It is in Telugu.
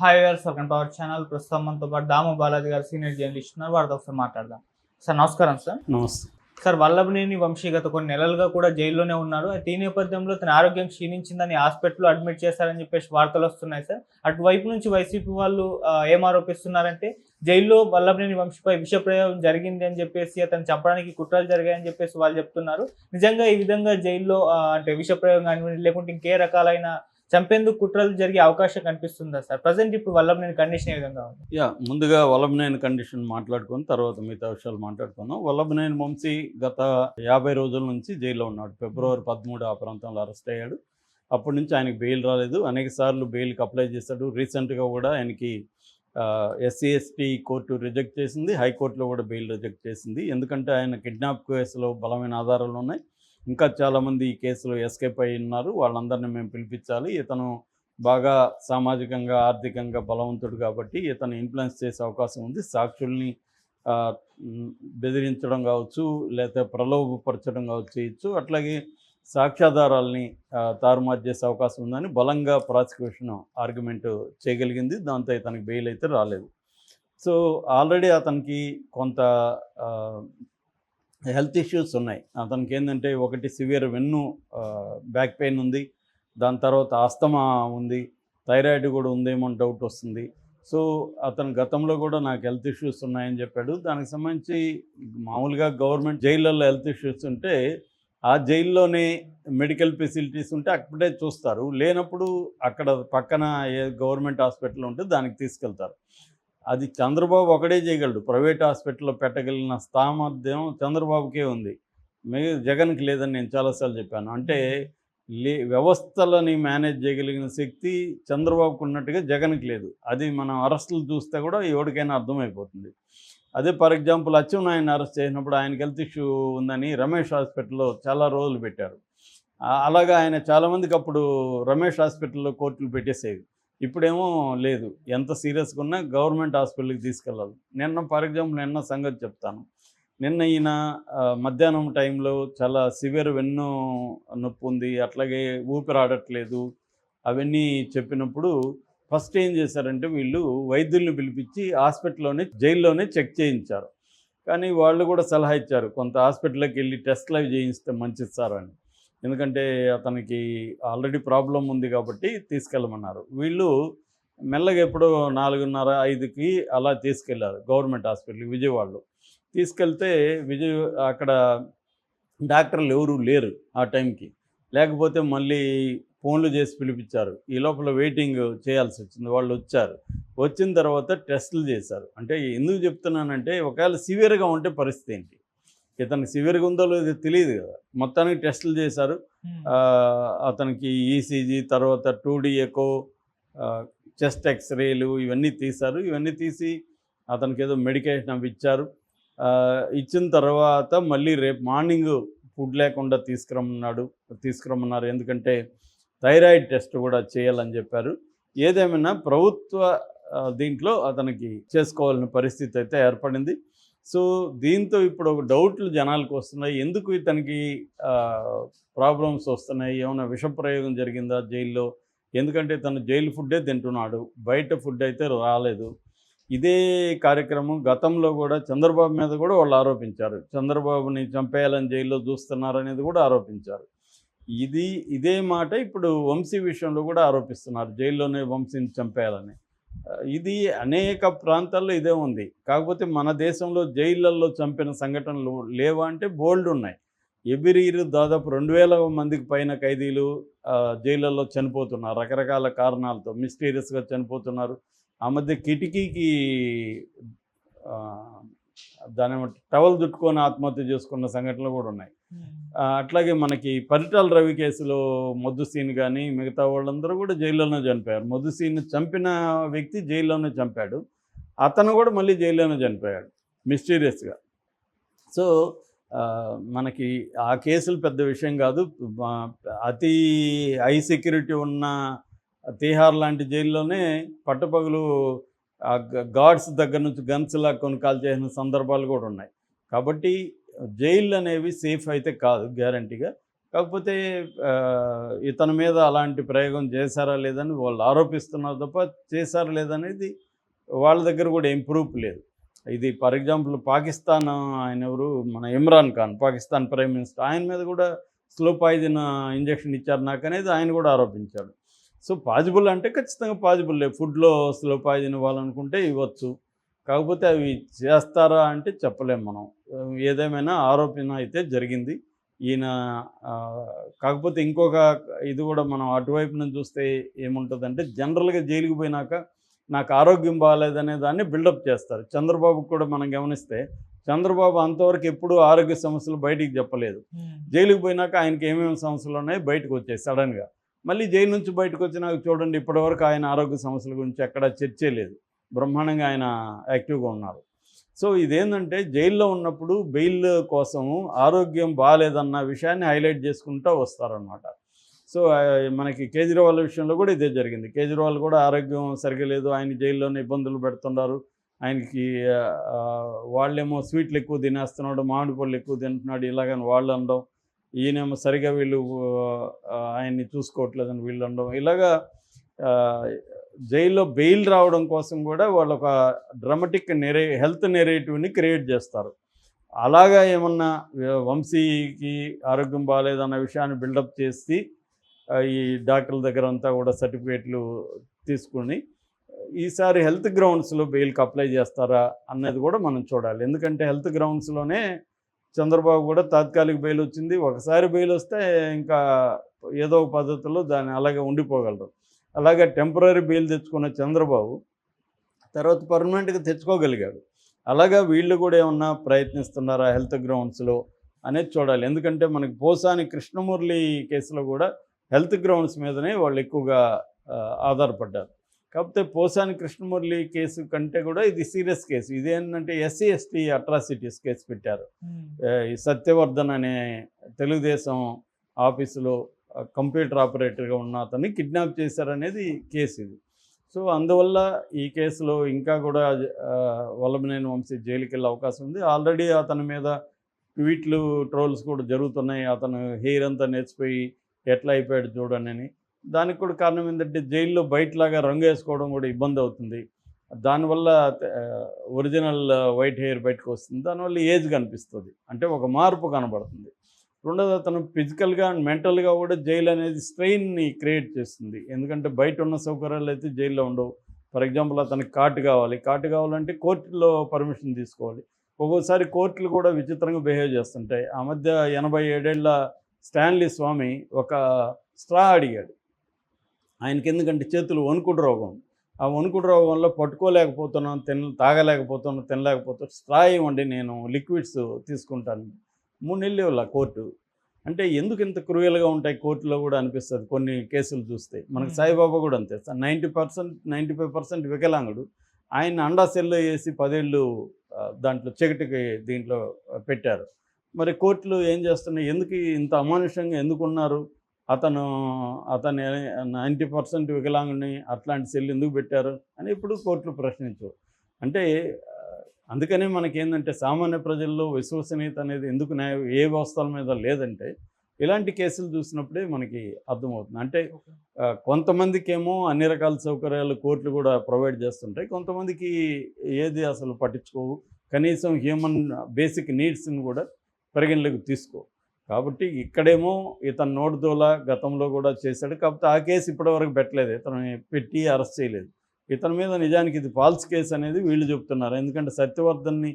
Hi viewers, welcome to our channel. ప్రస్తుతం మనతో పాటు దాము బాలాజీ గారు సీనియర్ జర్నలిస్ట్ ఉన్నారు. వారితో ఒకసారి మాట్లాడదాం. సార్ నమస్కారం సార్. నమస్తే. సార్, వల్లభనేని వంశీ గత కొన్ని నెలలుగా కూడా జైల్లోనే ఉన్నారు. అయితే ఈ నేపథ్యంలో తన ఆరోగ్యం క్షీణించిందని హాస్పిటల్లో అడ్మిట్ చేశారని చెప్పేసి వార్తలు వస్తున్నాయి సార్. అటువైపు నుంచి వైసీపీ వాళ్ళు ఏం ఆరోపిస్తున్నారంటే జైల్లో వల్లభనేని వంశీపై విషప్రయోగం జరిగింది అని చెప్పేసి, అతను చంపడానికి కుట్రలు జరిగాయని చెప్పేసి వాళ్ళు చెప్తున్నారు. నిజంగా ఈ విధంగా జైల్లో అంటే విషప్రయోగం కానీ లేకుంటే ఇంకే రకాలైన చంపేందుకు కుట్రలు జరిగే అవకాశం కనిపిస్తుందా సార్? ప్రజెంట్ ఇప్పుడు వల్లభనేని కండిషన్ ఏ విధంగా ఉంది? ముందుగా వల్లభనేని కండిషన్ మాట్లాడుకొని తర్వాత మిగతా విషయాలు మాట్లాడుకుందాం. వల్లభనేని వంశీ గత 50 రోజుల నుంచి జైల్లో ఉన్నాడు. ఫిబ్రవరి 13 ఆ ప్రాంతంలో అరెస్ట్ అయ్యాడు. అప్పటి నుంచి ఆయనకి బెయిల్ రాలేదు. అనేక సార్లు బెయిల్కి అప్లై చేశాడు. రీసెంట్గా కూడా ఆయనకి ఎస్సీ ఎస్టీ కోర్టు రిజెక్ట్ చేసింది. హైకోర్టులో కూడా బెయిల్ రిజెక్ట్ చేసింది. ఎందుకంటే ఆయన కిడ్నాప్ కేసులో బలమైన ఆధారాలు ఉన్నాయి. ఇంకా చాలామంది ఈ కేసులో ఎస్కేప్ అయి ఉన్నారు. వాళ్ళందరినీ మేము పిలిపించాలి. ఇతను బాగా సామాజికంగా ఆర్థికంగా బలవంతుడు కాబట్టి ఇతను ఇన్ఫ్లుయెన్స్ చేసే అవకాశం ఉంది. సాక్షుల్ని బెదిరించడం కావచ్చు, లేకపోతే ప్రలోభపరచడం కావచ్చు చేయొచ్చు. అట్లాగే సాక్ష్యాధారాలని తారుమారు చేసే అవకాశం ఉందని బలంగా ప్రాసిక్యూషన్ ఆర్గ్యుమెంట్ చేయగలిగింది. దాంతో ఇతనికి బెయిల్ అయితే రాలేదు. సో ఆల్రెడీ అతనికి కొంత హెల్త్ ఇష్యూస్ ఉన్నాయి. అతనికి ఏంటంటే ఒకటి సివియర్ బ్యాక్ పెయిన్ ఉంది. దాని తర్వాత ఆస్తమా ఉంది. థైరాయిడ్ కూడా ఉందేమో డౌట్ వస్తుంది. సో అతను గతంలో కూడా నాకు హెల్త్ ఇష్యూస్ ఉన్నాయని చెప్పాడు. దానికి సంబంధించి మామూలుగా గవర్నమెంట్ జైళ్ళల్లో హెల్త్ ఇష్యూస్ ఉంటే ఆ జైల్లోనే మెడికల్ ఫెసిలిటీస్ ఉంటే అక్కడే చూస్తారు. లేనప్పుడు అక్కడ పక్కన ఏ గవర్నమెంట్ హాస్పిటల్ ఉంటే దానికి తీసుకెళ్తారు. అది చంద్రబాబు ఒకడే చేయగలడు. ప్రైవేట్ హాస్పిటల్లో పెట్టగలిగిన సామర్థ్యం చంద్రబాబుకే ఉంది. జగన్కి లేదని నేను చాలాసార్లు చెప్పాను. అంటే వ్యవస్థలని మేనేజ్ చేయగలిగిన శక్తి చంద్రబాబుకు ఉన్నట్టుగా జగన్కి లేదు. అది మనం అరెస్టులు చూస్తే కూడా ఎవరికైనా అర్థమైపోతుంది. అదే ఫర్ ఎగ్జాంపుల్ అచ్చెన్నాయుడిని అరెస్ట్ చేసినప్పుడు ఆయనకి హెల్త్ ఇష్యూ ఉందని రమేష్ హాస్పిటల్లో చాలా రోజులు పెట్టారు. అలాగా ఆయన చాలామందికి అప్పుడు రమేష్ హాస్పిటల్లో కోర్టులు పెట్టేసేవి. ఇప్పుడేమో లేదు. ఎంత సీరియస్గా ఉన్నా గవర్నమెంట్ హాస్పిటల్కి తీసుకెళ్ళాలి. ఫర్ ఎగ్జాంపుల్ నిన్న సంగతి చెప్తాను. నిన్న ఈయన మధ్యాహ్నం టైంలో చాలా సివియర్ నొప్పి ఉంది, అట్లాగే ఊపిరాడట్లేదు అవన్నీ చెప్పినప్పుడు ఫస్ట్ ఏం చేశారంటే వీళ్ళు వైద్యుల్ని పిలిపించి జైల్లోనే చెక్ చేయించారు. కానీ వాళ్ళు కూడా సలహా ఇచ్చారు, కొంత హాస్పిటల్కి వెళ్ళి టెస్ట్లు అవి చేయిస్తే మంచిది సార్ అని. ఎందుకంటే అతనికి ఆల్రెడీ ప్రాబ్లం ఉంది కాబట్టి తీసుకెళ్ళమన్నారు. వీళ్ళు మెల్లగా ఎప్పుడో 4:30, 5కి అలా తీసుకెళ్లారు గవర్నమెంట్ హాస్పిటల్కి విజయవాడలో. తీసుకెళ్తే అక్కడ డాక్టర్లు ఎవరూ లేరు ఆ టైంకి. లేకపోతే మళ్ళీ ఫోన్లు చేసి పిలిపించారు. ఈ లోపల వెయిటింగ్ చేయాల్సి వచ్చింది. వాళ్ళు వచ్చారు. వచ్చిన తర్వాత టెస్టులు చేశారు. అంటే ఎందుకు చెప్తున్నానంటే ఒకవేళ సివియర్గా ఉంటే పరిస్థితి ఏంటి, ఇతనికి సివియర్గా ఉందో లేదో తెలియదు కదా. మొత్తానికి టెస్టులు చేశారు. అతనికి ఈసీజీ, తర్వాత 2D ఎకో, చెస్ట్ ఎక్స్రేలు ఇవన్నీ తీశారు. ఇవన్నీ తీసి అతనికి ఏదో మెడికేషన్ అవి ఇచ్చారు. ఇచ్చిన తర్వాత మళ్ళీ రేపు మార్నింగ్ ఫుడ్ లేకుండా తీసుకురమ్మన్నారు. ఎందుకంటే థైరాయిడ్ టెస్ట్ కూడా చేయాలని చెప్పారు. ఏదేమైనా ప్రభుత్వ దీంట్లో అతనికి చేసుకోవాలని పరిస్థితి అయితే ఏర్పడింది. సో దీంతో ఇప్పుడు ఒక డౌట్లు జనాలకు వస్తున్నాయి. ఎందుకు ఇతనికి ప్రాబ్లమ్స్ వస్తున్నాయి, ఏమైనా విషప్రయోగం జరిగిందా జైల్లో? ఎందుకంటే తను జైలు ఫుడ్డే తింటున్నాడు, బయట ఫుడ్ అయితే రాలేదు. ఇదే కార్యక్రమం గతంలో కూడా చంద్రబాబు మీద కూడా వాళ్ళు ఆరోపించారు. చంద్రబాబుని చంపేయాలని జైల్లో చూస్తున్నారు అనేది కూడా ఆరోపించారు. ఇదే మాట ఇప్పుడు వంశీ విషయంలో కూడా ఆరోపిస్తున్నారు, జైల్లోనే వంశీని చంపేయాలని. ఇది అనేక ప్రాంతాల్లో ఇదే ఉంది. కాకపోతే మన దేశంలో జైళ్ళల్లో చంపిన సంఘటనలు లేవా అంటే బోల్డ్ ఉన్నాయి. ఎవ్రీ ఇయర్ దాదాపు 2000 మందికి పైన ఖైదీలు జైళ్ళల్లో చనిపోతున్నారు. రకరకాల కారణాలతో మిస్టీరియస్గా చనిపోతున్నారు. ఆ మధ్య కిటికీకి దాని టవల్ చుట్టుకొని ఆత్మహత్య చేసుకున్న సంఘటనలు కూడా ఉన్నాయి. అట్లాగే మనకి పరిటాల రవి కేసులో మొద్దుసీన్ కానీ మిగతా వాళ్ళందరూ కూడా జైల్లోనే చనిపోయారు. మొద్దుసీన్ చంపిన వ్యక్తి జైల్లోనే చంపాడు. అతను కూడా మళ్ళీ జైల్లోనే చనిపోయాడు మిస్టీరియస్గా. సో మనకి ఆ కేసులు పెద్ద విషయం కాదు. అతి హై సెక్యూరిటీ ఉన్న తీహార్ లాంటి జైల్లోనే పట్టపగలు గార్డ్స్ దగ్గర నుంచి గన్స్లా కొనుకాలు చేసిన సందర్భాలు కూడా ఉన్నాయి. కాబట్టి జైళ్ళు అనేవి సేఫ్ అయితే కాదు గ్యారంటీగా. కాకపోతే ఇతని మీద అలాంటి ప్రయోగం చేశారా లేదని వాళ్ళు ఆరోపిస్తున్నారు తప్ప చేశారా లేదనేది వాళ్ళ దగ్గర కూడా ఏం ప్రూఫ్ లేదు. ఇది ఫర్ ఎగ్జాంపుల్ పాకిస్తాన్ ఆయన ఎవరు మన ఇమ్రాన్ ఖాన్, పాకిస్తాన్ ప్రైమ్ మినిస్టర్, ఆయన మీద కూడా స్లో పాయిజన్ ఇంజెక్షన్ ఇచ్చారు నాకనేది ఆయన కూడా ఆరోపించాడు. సో పాజిబుల్ అంటే ఖచ్చితంగా పాజిబుల్లే. ఫుడ్లో స్లో పాయిజన్ ఇవ్వాలనుకుంటే ఇవ్వచ్చు. కాకపోతే అవి చేస్తారా అంటే చెప్పలేం మనం. ఏదేమైనా ఆరోపణ అయితే జరిగింది. ఈయన కాకపోతే ఇంకొక ఇది కూడా మనం అటువైపు నుంచి చూస్తే ఏముంటుందంటే, జనరల్గా జైలుకి పోయినాక నాకు ఆరోగ్యం బాగాలేదనే దాన్ని బిల్డప్ చేస్తారు. చంద్రబాబుకు కూడా మనం గమనిస్తే చంద్రబాబు అంతవరకు ఎప్పుడూ ఆరోగ్య సమస్యలు బయటికి చెప్పలేదు. జైలుకి పోయినాక ఆయనకి ఏమేమి సమస్యలు ఉన్నాయో బయటకు వచ్చాయి సడన్గా. మళ్ళీ జైలు నుంచి బయటకు వచ్చినాక చూడండి, ఇప్పటివరకు ఆయన ఆరోగ్య సమస్యల గురించి ఎక్కడా చర్చే లేదు. బ్రహ్మాండంగా ఆయన యాక్టివ్గా ఉన్నారు. సో ఇదేంటంటే జైల్లో ఉన్నప్పుడు బెయిల్ కోసము ఆరోగ్యం బాగాలేదన్న విషయాన్ని హైలైట్ చేసుకుంటూ వస్తారనమాట. సో మనకి కేజ్రీవాల్ విషయంలో కూడా ఇదే జరిగింది. కేజ్రీవాల్ కూడా ఆరోగ్యం సరిగా లేదు, ఆయన జైల్లోనే ఇబ్బందులు పెడుతున్నారు, ఆయనకి వాళ్ళేమో స్వీట్లు ఎక్కువ తినేస్తున్నాడు, మామిడి పళ్ళు ఎక్కువ తింటున్నాడు ఇలాగని వాళ్ళు అనడం, ఈయనేమో సరిగా వీళ్ళు ఆయన్ని చూసుకోవట్లేదని వీళ్ళు అనడం, ఇలాగా జైల్లో బెయిల్ రావడం కోసం కూడా వాళ్ళు ఒక డ్రామాటిక్ హెల్త్ నెరేటివ్ని క్రియేట్ చేస్తారు. అలాగా ఏమన్నా వంశీకి ఆరోగ్యం బాగాలేదన్న విషయాన్ని బిల్డప్ చేసి ఈ డాక్టర్ల దగ్గర అంతా కూడా సర్టిఫికేట్లు తీసుకుని ఈసారి హెల్త్ గ్రౌండ్స్లో బెయిల్కి అప్లై చేస్తారా అన్నది కూడా మనం చూడాలి. ఎందుకంటే హెల్త్ గ్రౌండ్స్లోనే చంద్రబాబు కూడా తాత్కాలిక బెయిల్ వచ్చింది. ఒకసారి బెయిల్ వస్తే ఇంకా ఏదో ఒక పద్ధతిలో దాన్ని అలాగే ఉండిపోగలరు. అలాగే టెంపరీ బెయిల్ తెచ్చుకున్న చంద్రబాబు తర్వాత పర్మనెంట్గా తెచ్చుకోగలిగాడు. అలాగా వీళ్ళు కూడా ఏమన్నా ప్రయత్నిస్తున్నారా హెల్త్ గ్రౌండ్స్లో అనేది చూడాలి. ఎందుకంటే మనకి పోసాని కృష్ణమురళి కేసులో కూడా హెల్త్ గ్రౌండ్స్ మీదనే వాళ్ళు ఎక్కువగా ఆధారపడ్డారు. కాకపోతే పోసాని కృష్ణమురళి కేసు కంటే కూడా ఇది సీరియస్ కేసు. ఇదేంటంటే ఎస్సీ ఎస్టీ అట్రాసిటీస్ కేసు పెట్టారు. ఈ సత్యవర్ధన్ అనే తెలుగుదేశం ఆఫీసులో కంప్యూటర్ ఆపరేటర్గా ఉన్న అతన్ని కిడ్నాప్ చేశారనేది కేసు ఇది. సో అందువల్ల ఈ కేసులో ఇంకా కూడా వల్లభనేని వంశీ జైలుకి వెళ్ళే అవకాశం ఉంది. ఆల్రెడీ అతని మీద ట్వీట్లు ట్రోల్స్ కూడా జరుగుతున్నాయి. అతను హెయిర్ అంతా నేర్చిపోయి ఎట్లా అయిపోయాడు చూడనని. దానికి కూడా కారణం ఏంటంటే జైల్లో బయటలాగా రంగు వేసుకోవడం కూడా ఇబ్బంది అవుతుంది. దానివల్ల ఒరిజినల్ వైట్ హెయిర్ బయటకు వస్తుంది. దానివల్ల ఏజ్ కనిపిస్తుంది, అంటే ఒక మార్పు కనబడుతుంది. రెండోది అతను ఫిజికల్గా అండ్ మెంటల్గా కూడా జైలు అనేది స్ట్రెయిన్ని క్రియేట్ చేస్తుంది. ఎందుకంటే బయట ఉన్న సౌకర్యాలు అయితే జైల్లో ఉండవు. ఫర్ ఎగ్జాంపుల్ అతనికి కార్డు కావాలంటే కోర్టులో పర్మిషన్ తీసుకోవాలి. ఒక్కోసారి కోర్టులు కూడా విచిత్రంగా బిహేవ్ చేస్తుంటాయి. ఆ మధ్య 87 ఏళ్ల స్టాన్లీ స్వామి ఒక స్ట్రా అడిగాడు. ఆయనకి ఎందుకంటే చేతులు వణుకుడు రోగం, ఆ వణుకుడు రోగం వల్ల పట్టుకోలేకపోతున్నాను, తాగలేకపోతున్నాను, తినలేకపోతున్నాను, స్ట్రా ఇవ్వండి నేను లిక్విడ్స్ తీసుకుంటాను. 3 నెలలు ఇవ్వాల కోర్టు. అంటే ఎందుకు ఇంత క్రూయల్గా ఉంటాయి కోర్టులో కూడా అనిపిస్తుంది కొన్ని కేసులు చూస్తే. మనకు సాయిబాబా కూడా అంతే, 95% వికలాంగుడు. ఆయన అండా సెల్లో వేసి 10 ఏళ్ళు దాంట్లో చీకటికి దీంట్లో పెట్టారు. మరి కోర్టులు ఏం చేస్తున్నాయి, ఎందుకు ఇంత అమానుషంగా ఎందుకున్నారు, అతను 90% వికలాంగుని అట్లాంటి సెల్ ఎందుకు పెట్టారు అని ఇప్పుడు కోర్టులు ప్రశ్నించవు. అంటే అందుకనే మనకేందంటే సామాన్య ప్రజల్లో విశ్వసనీయత అనేది ఎందుకు ఏ వ్యవస్థల మీద లేదంటే ఇలాంటి కేసులు చూసినప్పుడే మనకి అర్థమవుతుంది. అంటే కొంతమందికేమో అన్ని రకాల సౌకర్యాలు కోర్టులు కూడా ప్రొవైడ్ చేస్తుంటాయి, కొంతమందికి ఏది అసలు పట్టించుకోవు, కనీసం హ్యూమన్ బేసిక్ నీడ్స్ని కూడా పరిగణలోకి తీసుకో. కాబట్టి ఇక్కడేమో ఇతను నోటుదోల గతంలో కూడా చేశాడు. కాకపోతే ఆ కేసు ఇప్పటివరకు పెట్టలేదు, ఇతను పెట్టి అరెస్ట్ చేయలేదు. ఇతని మీద నిజానికి ఇది ఫాల్స్ కేసు అనేది వీళ్ళు చెప్తున్నారు. ఎందుకంటే సత్యవర్ధన్ని